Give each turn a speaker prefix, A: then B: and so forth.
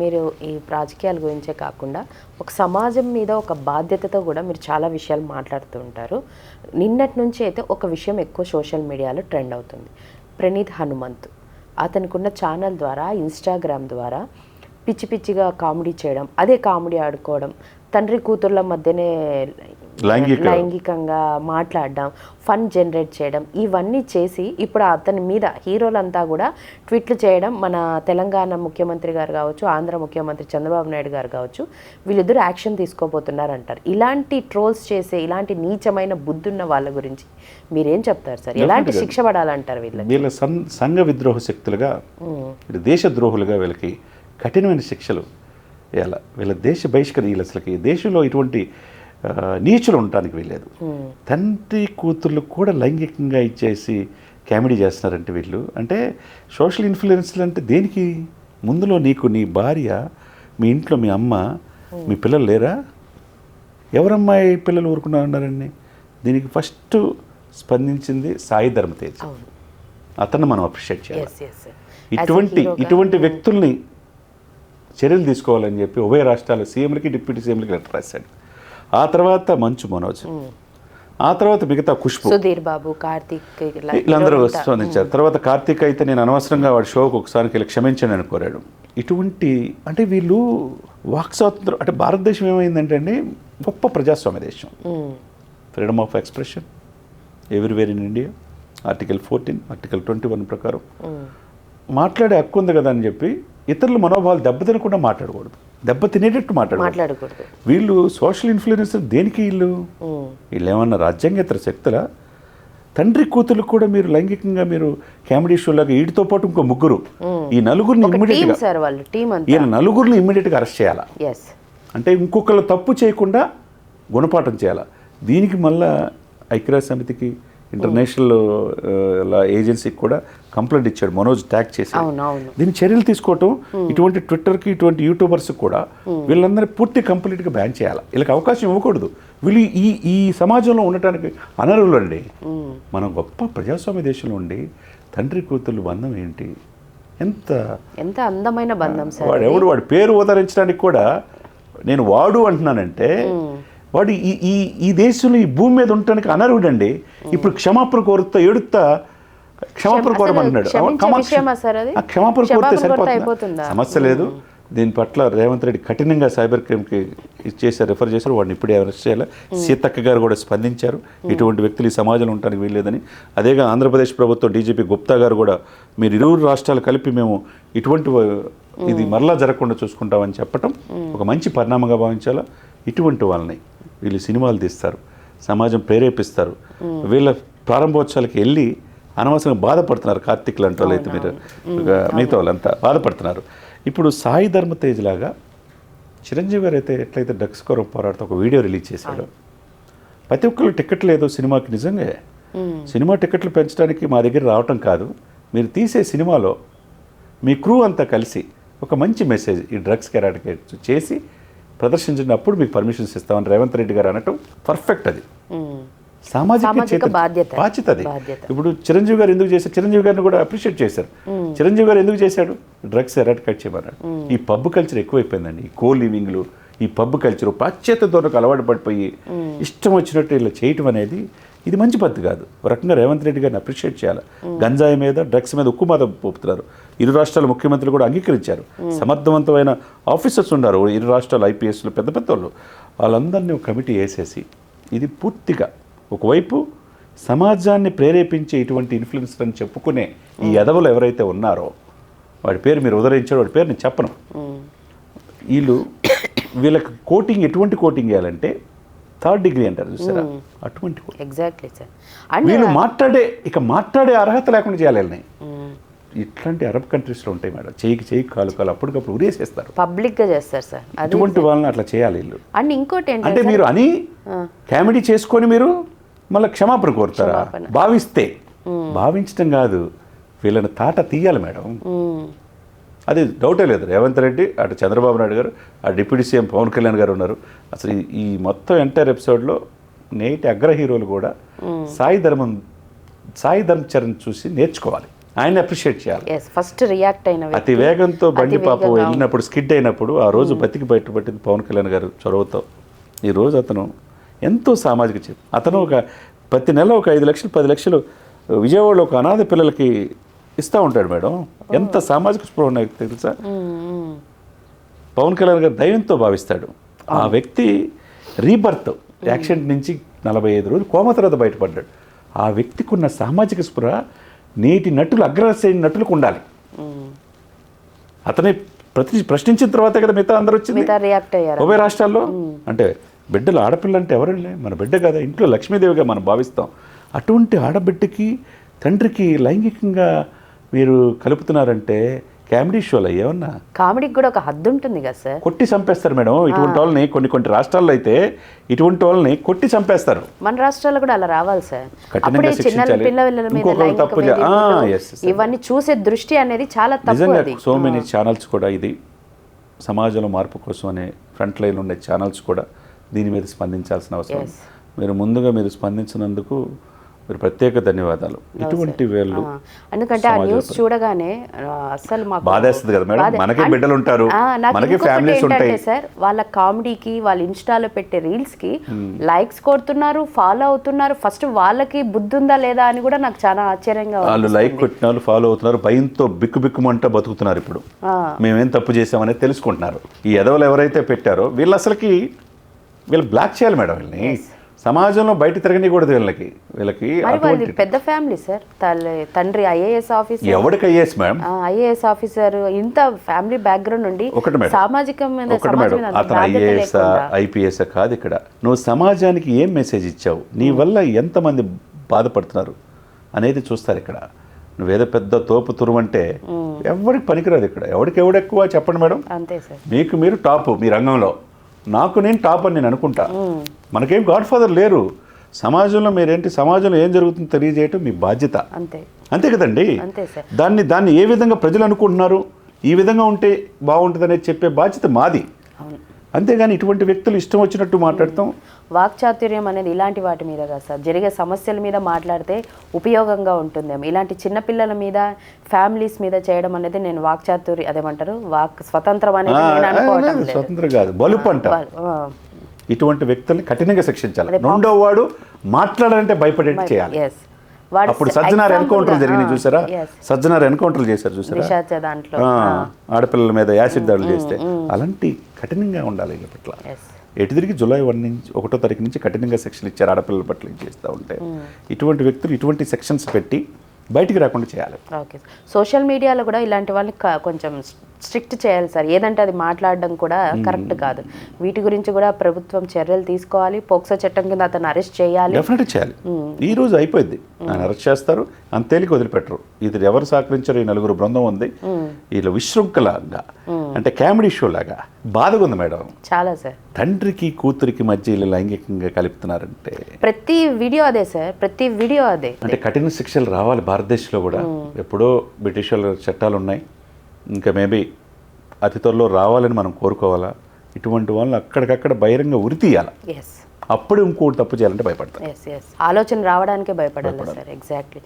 A: మీరు ఈ రాజకీయాల గురించే కాకుండా ఒక సమాజం మీద ఒక బాధ్యతతో కూడా మీరు చాలా విషయాలు మాట్లాడుతూ ఉంటారు. నిన్నటి నుంచి అయితే ఒక విషయం ఎక్కువ సోషల్ మీడియాలో ట్రెండ్ అవుతుంది. ప్రణీత్ హనుమంత్ అతనికి ఉన్న ఛానల్ ద్వారా, ఇన్స్టాగ్రామ్ ద్వారా పిచ్చి పిచ్చిగా కామెడీ చేయడం, అదే కామెడీ ఆడుకోవడం, తండ్రి కూతుర్ల మధ్యనే లైంగికంగా మాట్లాడడం, ఫన్ జనరేట్ చేయడం, ఇవన్నీ చేసి ఇప్పుడు అతని మీద హీరోలంతా కూడా ట్వీట్లు చేయడం, మన తెలంగాణ ముఖ్యమంత్రి గారు కావచ్చు, ఆంధ్ర ముఖ్యమంత్రి చంద్రబాబు నాయుడు గారు కావచ్చు, వీళ్ళిద్దరూ యాక్షన్ తీసుకోబోతున్నారు అంటారు. ఇలాంటి ట్రోల్స్ చేసే, ఇలాంటి నీచమైన బుద్ధున్న వాళ్ళ గురించి మీరేం చెప్తారు సార్? ఎలాంటి శిక్ష పడాలంటారు?
B: వీళ్ళ సంఘ విద్రోహ శక్తులుగా, దేశద్రోహులుగా వీళ్ళకి కఠినమైన శిక్షలు వేయాల. వీళ్ళ దేశ బహిష్కరణ, వీళ్ళు అసలుకి దేశంలో ఇటువంటి నీచులు ఉండటానికి వీల్లేదు. తండ్రి కూతుర్లు కూడా లైంగికంగా ఇచ్చేసి కామెడీ చేస్తున్నారంటే వీళ్ళు, అంటే సోషల్ ఇన్ఫ్లుయెన్స్లు అంటే దేనికి? ముందులో నీకు నీ భార్య, మీ ఇంట్లో మీ అమ్మ, మీ పిల్లలు లేరా? ఎవరమ్మాయి పిల్లలు ఊరుకున్నారన్నారండి? దీనికి ఫస్ట్ స్పందించింది సాయి ధర్మ తేజ్. అతన్ని మనం అప్రిషియేట్ చేయాలి. ఇటువంటి వ్యక్తుల్ని చర్యలు తీసుకోవాలని చెప్పి ఉభయ రాష్ట్రాల సీఎంలకి, డిప్యూటీ సీఎంలకి లెటర్ రాశాడు. ఆ తర్వాత మంచు మనోజ్, ఆ తర్వాత మిగతా ఖుష్బు,
A: సుధీర్ బాబు, కార్తీక్,
B: వీళ్ళందరూ స్పందించారు. తర్వాత కార్తీక్ అయితే నేను అనవసరంగా వాడి షోకి ఒకసారికి వెళ్ళి క్షమించండి అని కోరాడు. ఇటువంటి అంటే వీళ్ళు వాక్ స్వాతంత్రం, అంటే భారతదేశం ఏమైందంటే అండి, గొప్ప ప్రజాస్వామ్య దేశం. Freedom of expression everywhere in India, article 14, article 21 ప్రకారం మాట్లాడే హక్కు ఉంది కదా అని చెప్పి ఇతరుల మనోభావాలు దెబ్బతినకుండా మాట్లాడకూడదు, దెబ్బతినేటట్టు మాట్లాడకూడదు. వీళ్ళు సోషల్ ఇన్ఫ్లుయెన్సర్ దేనికి? వీళ్ళు ఏమన్నా రాజ్యాంగేతర శక్తుల? తండ్రి కూతురు కూడా మీరు లైంగికంగా మీరు కామెడీ షోలాగా వీటితో పాటు ఇంకో ముగ్గురు, ఈ నలుగురిని ఇమ్మీడియట్గా అరెస్ట్ చేయాలా? అంటే ఇంకొకళ్ళు తప్పు చేయకుండా గుణపాఠం చేయాలా? దీనికి మళ్ళా ఐక్యరాజ్య సమితికి, ఇంటర్నేషనల్ ఏజెన్సీకి కూడా కంప్లైంట్ ఇచ్చాడు మనోజ్, ట్యాగ్ చేసి. దీని చర్యలు తీసుకోవటం, ఇటువంటి ట్విట్టర్కి, ఇటువంటి యూట్యూబర్స్కి కూడా వీళ్ళందరినీ పూర్తి కంప్లీట్గా బ్యాన్ చేయాలి. వీళ్ళకి అవకాశం ఇవ్వకూడదు. వీళ్ళు ఈ సమాజంలో ఉండటానికి అనర్హులు అండి. మనం గొప్ప ప్రజాస్వామ్య దేశంలో ఉండి తండ్రి కూతుర్లు బంధం ఏంటి? ఎంత
A: అందమైన బంధం సార్.
B: వాడి పేరు ఉదరించడానికి కూడా నేను వాడు అంటున్నానంటే వాడు ఈ దేశంలో, ఈ భూమి మీద ఉండటానికి అనర్హుడండి. ఇప్పుడు క్షమాపణ కోరుతా ఏడుతా క్షమాపణ కోరమంటున్నాడు. క్షమాపణ కోరితే సరిపోతుంది, సమస్య లేదు. దీని పట్ల రేవంత్ రెడ్డి కఠినంగా సైబర్ క్రైమ్కి ఇచ్చేసారు, రిఫర్ చేశారు. వాడిని ఇప్పుడే అరెస్ట్ చేయాలి. సీతక్క గారు కూడా స్పందించారు, ఇటువంటి వ్యక్తులు ఈ సమాజంలో ఉండడానికి వీల్లేదని. అదేగా ఆంధ్రప్రదేశ్ ప్రభుత్వం డీజీపీ గుప్తా గారు కూడా మీరు ఇరువురు రాష్ట్రాలు కలిపి మేము ఇటువంటి ఇది మరలా జరగకుండా చూసుకుంటామని చెప్పటం ఒక మంచి పరిణామంగా భావించాలా. ఇటువంటి వాళ్ళని వీళ్ళు సినిమాలు తీస్తారు, సమాజం ప్రేరేపిస్తారు. వీళ్ళ ప్రారంభోత్సవాలకి వెళ్ళి అనవసరంగా బాధపడుతున్నారు. కార్తీక్ లాంటి వాళ్ళు అయితే, మీరు మిగతా వాళ్ళంతా బాధపడుతున్నారు. ఇప్పుడు సాయి ధర్మ తేజ్ లాగా చిరంజీవి గారు అయితే ఎట్లయితే డ్రగ్స్ కొరకు పోరాడుతూ ఒక వీడియో రిలీజ్ చేశాడు. ప్రతి ఒక్కరు టికెట్ లేదు సినిమాకి. నిజంగా సినిమా టికెట్లు పెంచడానికి మా దగ్గర రావటం కాదు, మీరు తీసే సినిమాలో మీ క్రూ అంతా కలిసి ఒక మంచి మెసేజ్ ఈ డ్రగ్స్కి ఎరాడికేట్ చేసి ప్రదర్శించినప్పుడు మీకు పర్మిషన్స్ ఇస్తామని రేవంత్ రెడ్డి గారు అనటం పర్ఫెక్ట్. అది సామాజిక బాధ్యత. అది ఇప్పుడు చిరంజీవి గారు ఎందుకు చేశారు? చిరంజీవి గారిని కూడా అప్రిషియేట్ చేశారు. చిరంజీవి గారు ఎందుకు చేశాడు? డ్రగ్స్ ఎరాడికేట్ చేయమన్నాడు. ఈ పబ్ కల్చర్ ఎక్కువైపోయిందండి. ఈ కో లివింగ్లు, ఈ పబ్ కల్చర్ పాశ్చాత్య ధోరణికి అలవాటు పడిపోయి ఇష్టం వచ్చినట్టు ఇలా చేయటం అనేది ఇది మంచి పద్ధతి కాదు. ఒక రకంగా రేవంత్ రెడ్డి గారిని అప్రిషియేట్ చేయాలి. గంజాయి మీద, డ్రగ్స్ మీద ఉక్కుమాదం పోపుతున్నారు. ఇరు రాష్ట్రాల ముఖ్యమంత్రులు కూడా అంగీకరించారు. సమర్థవంతమైన ఆఫీసర్స్ ఉన్నారు ఇరు రాష్ట్రాల ఐపీఎస్లు, పెద్ద పెద్ద వాళ్ళు. వాళ్ళందరినీ ఒక కమిటీ వేసేసి ఇది పూర్తిగా ఒకవైపు సమాజాన్ని ప్రేరేపించే ఇటువంటి ఇన్ఫ్లుయెన్సర్ అని చెప్పుకునే ఈ ఎదవలు ఎవరైతే ఉన్నారో, వాడి పేరు మీరు ఉదరించారో, వాడి పేరు నేను చెప్పను. వీళ్ళకి కోటింగ్, ఎటువంటి కోటింగ్ చేయాలంటే 3rd డిగ్రీ అంటారు చూసారా, అటువంటి
A: ఎగ్జాక్ట్లీ సార్.
B: వీళ్ళు మాట్లాడే అర్హత లేకుండా చేయాలి వీళ్ళని. ఇట్లాంటి అరబ్ కంట్రీస్లో ఉంటాయి మేడం, చేయి కాలు అప్పటికప్పుడు ఉరేసేస్తారు,
A: పబ్లిక్గా చేస్తారు సార్.
B: అటువంటి వాళ్ళని అట్లా చేయాలి వీళ్ళు.
A: అండ్ ఇంకోటి
B: అంటే మీరు అని కామెడీ చేసుకొని మీరు మళ్ళీ క్షమాపణ కోరుతారా? భావించడం కాదు, వీళ్ళని తాట తీయాలి మేడం. అది డౌటే లేదు. రేవంత్ రెడ్డి, అటు చంద్రబాబు నాయుడు గారు, ఆ డిప్యూటీ సీఎం పవన్ కళ్యాణ్ గారు ఉన్నారు. అసలు ఈ మొత్తం ఎంటైర్ ఎపిసోడ్లో నేటి అగ్ర హీరోలు కూడా సాయి ధర్మ చరణ్ చూసి నేర్చుకోవాలి. ఆయన అప్రిషియేట్ చేయాలి.
A: ఎస్, ఫస్ట్ రియాక్ట్ అయిన వ్యక్తి.
B: అతి వేగంతో బండి
A: అతి
B: పాపం
A: వేగంగా
B: వెళ్ళినప్పుడు స్కిడ్ అయినప్పుడు ఆ రోజు బతికి బయటపట్టింది పవన్ కళ్యాణ్ గారు చొరవతో. ఈరోజు అతను ఎంతో సామాజిక చేతి. అతను ఒక ప్రతి నెల ఒక 5 లక్షలు 10 లక్షలు విజయవాడలో ఒక అనాథ పిల్లలకి ఇస్తూ ఉంటాడు మేడం. ఎంత సామాజిక స్పృహ ఉన్నాయి తెలుసా. పవన్ కళ్యాణ్ గారు దైవంతో భావిస్తాడు. ఆ వ్యక్తి రీబర్త్ యాక్సిడెంట్ నుంచి 45 రోజులు కోమ తర్వాత బయటపడ్డాడు. ఆ వ్యక్తికి ఉన్న సామాజిక స్పృహ నేటి నటులు అగ్రశ్రేణి నటులకు ఉండాలి. అతనే ప్రశ్నించిన తర్వాతే కదా మిగతా అందరూ వచ్చింది.
A: రియాక్ట్ అయ్యారు
B: ఉభయ రాష్ట్రాల్లో. అంటే బిడ్డలు ఆడపిల్ల అంటే ఎవరండి? మన బిడ్డ కదా, ఇంట్లో లక్ష్మీదేవిగా మనం భావిస్తాం. అటువంటి ఆడబిడ్డకి తండ్రికి లైంగికంగా మీరు కలుపుతున్నారంటే కామెడీ షోలో ఏమన్నా?
A: కామెడీకి కూడా ఒక హద్దు ఉంటుంది కదా సార్.
B: కొట్టి చంపేస్తారు మేడం ఇటువంటి వాళ్ళని. కొన్ని రాష్ట్రాల్లో అయితే ఇటువంటి వాళ్ళని కొట్టి చంపేస్తారు.
A: మన రాష్ట్రాల్లో కూడా అలా రావాలి సార్.
B: కఠినంగా
A: అప్పుడే చిన్న
B: శిక్షించాలి.
A: పిల్లల మీద
B: ఇంకొకరు
A: లైంగిక
B: తప్పు
A: వేధింపులు,
B: yes, yes.
A: ఇవన్నీ చూసే దృష్టి అనేది చాలా తప్పు.
B: నిజంగా
A: అది
B: సో మెనీ ఛానల్స్ కూడా ఇది సమాజంలో మార్పు కోసం అనే ఫ్రంట్ లైన్ ఉండే ఛానల్స్ కూడా దీని మీద స్పందించాల్సిన అవసరం.
A: Yes.
B: మీరు ముందుగా మీరు స్పందించినందుకు మీరు ప్రత్యేక ధన్యవాదాలు. ఇటువంటి వేళ్ళు
A: ఎందుకంటే ఆ న్యూస్ చూడగానే అసలు మాకు
B: బాధేస్తుంది కదా మేడం. మనకే బిడ్డలు ఉంటారు, మనకే ఫ్యామిలీస్ ఉంటాయి
A: సార్. వాళ్ళ కామెడీకి, వాళ్ళ ఇన్స్టాలో పెట్టే రీల్స్ కి లైక్స్ కొడుతున్నారు, ఫాలో అవుతున్నారు. ఫస్ట్ వాళ్ళకి బుద్ధి ఉందా లేదా అని కూడా నాకు చాలా ఆశ్చర్యంగా.
B: వాళ్ళు లైక్ కొట్టిన వాళ్ళు ఫాలో అవుతున్నారు, భయంతో బిక్కుబిక్కుమంట బతుకుతున్నారు. ఇప్పుడు మేమేం తప్పు చేసామనేది తెలుసుకుంటున్నారు. ఈ ఎదవలు ఎవరైతే పెట్టారో వీళ్ళు బ్లాక్ చేయాలి మేడం. వీళ్ళని సమాజంలో బయట తిరగనికూడదు. వీళ్ళకి
A: పెద్ద ఫ్యామిలీ సార్. తండ్రి ఐఏఎస్ ఆఫీసర్.
B: ఎవరికి ఐఏఎస్ మేడం?
A: IAS officer. ఇంత ఫ్యామిలీ బ్యాక్గ్రౌండ్ నుండి సామాజికమైన
B: అతను ఐఏఎస్ ఐపీఎస్ కాదు. ఇక్కడ నువ్వు సమాజానికి ఏం మెసేజ్ ఇచ్చావు, నీ వల్ల ఎంతమంది బాధపడుతున్నారు అనేది చూస్తారు. ఇక్కడ నువ్వేదో పెద్ద తోపు తురుమంటే ఎవరికి పనికిరాదు. ఇక్కడ ఎవడెక్కువ చెప్పండి మేడం.
A: అంతే సార్.
B: మీరు టాప్ మీ రంగంలో, నేను టాప్ అని నేను అనుకుంటా. మనకేం గాడ్ ఫాదర్ లేరు. సమాజంలో మీరేంటి, సమాజంలో ఏం జరుగుతుందో తెలియజేయటం మీ బాధ్యత. అంతే కదండి. దాన్ని ఏ విధంగా ప్రజలు అనుకుంటున్నారు, ఈ విధంగా ఉంటే బాగుంటుంది అనేది చెప్పే బాధ్యత మాది. అంతేగాని ఇటువంటి వ్యక్తులు ఇష్టం వచ్చినట్టు మాట్లాడతాం.
A: వాక్చాతుర్యం అనేది ఇలాంటి వాటి మీద కదా సార్, జరిగే సమస్యల మీద మాట్లాడితే ఉపయోగంగా ఉంటుందేమో. ఇలాంటి చిన్నపిల్లల మీద, ఫ్యామిలీస్ మీద చేయడం అనేది నేను వాక్చాతుర్యం అదేమంటారు, వాక్ స్వతంత్రం అనేది నేను అనుకోవడం లేదు.
B: స్వతంత్రం కాదు, బలుపు అంట. ఇటువంటి వ్యక్తుల్ని కఠినంగా శిక్షించాలి. రెండో వాడు మాట్లాడాలంటే భయపడేట్టు చేయాలి. అప్పుడు సజ్జనార్ ఎన్కౌంటర్లు జరిగినాయి చూసారా? సజ్జనార్ ఎన్కౌంటర్లు చేశారు చూసారా? ఆడపిల్లల మీద యాసిడ్ దాడులు చేస్తే అలాంటి కఠినంగా ఉండాలి వీళ్ళ పట్ల. ఎటు తిరిగి జూలై 1వ తారీఖు నుంచి కఠినంగా సెక్షన్లు ఇచ్చారు ఆడపిల్లల పట్ల చేస్తూ ఉంటే. ఇటువంటి వ్యక్తులు ఇటువంటి సెక్షన్స్ పెట్టి బయటికి రాకుండా చేయాలి.
A: ఓకే. సోషల్ మీడియాలో కూడా ఇలాంటి వాళ్ళని కొంచెం స్ట్రిక్ట్ చేయాలి సార్. ఏదంటే అది మాట్లాడడం కూడా కరెక్ట్ కాదు. వీటి గురించి కూడా ప్రభుత్వం చర్యలు తీసుకోవాలి. పోక్సో చట్టం కింద అతను అరెస్ట్ చేయాలి.
B: డెఫినెట్గా చేయాలి. ఈ రోజు అయిపోయింది, ఆయన అరెస్ట్ చేస్తారు, అంతేలికి వదిలిపెట్టరు. ఇది ఎవరు సహకరించారు? ఈ 4 బృందం ఉంది. వీళ్ళు విశృంఖలంగా అంటే కామెడీ షో లాగా బాధగా ఉంది మేడం.
A: చాలా సార్. తండ్రికి
B: కూతురికి మధ్య వీళ్ళు లైంగికంగా కలుపుతున్నారంటే
A: ప్రతి వీడియో అదే సార్, ప్రతి వీడియో అదే.
B: అంటే కఠిన శిక్షలు రావాలి భారతదేశంలో కూడా. ఎప్పుడో బ్రిటిష్ వాళ్ళ చట్టాలు ఉన్నాయి, ఇంకా మేబీ అతి త్వరలో రావాలని మనం కోరుకోవాలా? ఇటువంటి వాళ్ళని అక్కడికక్కడ బహిరంగ ఉరి తీయాలి. అప్పుడు ఇంకోటి తప్పు చేయాలంటే భయపడతారు.
A: ఆలోచన రావడానికే భయపడాలి సార్. ఎగ్జాక్ట్లీ.